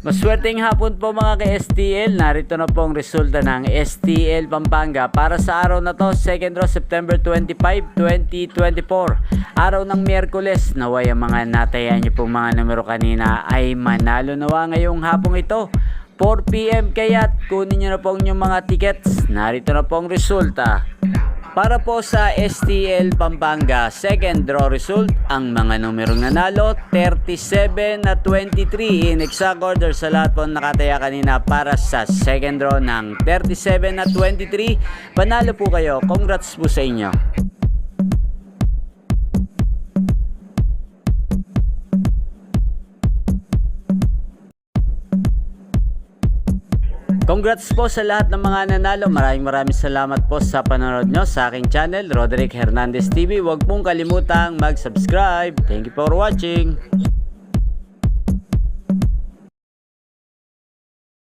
Maswerteng hapon po mga ka-STL. Narito na po ang resulta ng STL Pampanga para sa araw na to, 2nd draw, September 25, 2024. Araw ng Miyerkules. Naway ang mga natayan niyo pong mga numero kanina ay manalo nawa ngayong hapong ito. 4 PM kaya't kunin niyo na po ang inyong mga tickets. Narito na po ang resulta. Para po sa STL Pampanga, second draw result, ang mga numerong nanalo, 37 na 23 in exact order sa lahat po nakataya kanina para sa second draw ng 37 na 23. Panalo po kayo. Congrats po sa inyo. Congrats po sa lahat ng mga nanalo. Maraming salamat po sa panonood nyo sa aking channel, Roderick Hernandez TV. Huwag pong kalimutang mag-subscribe. Thank you for watching.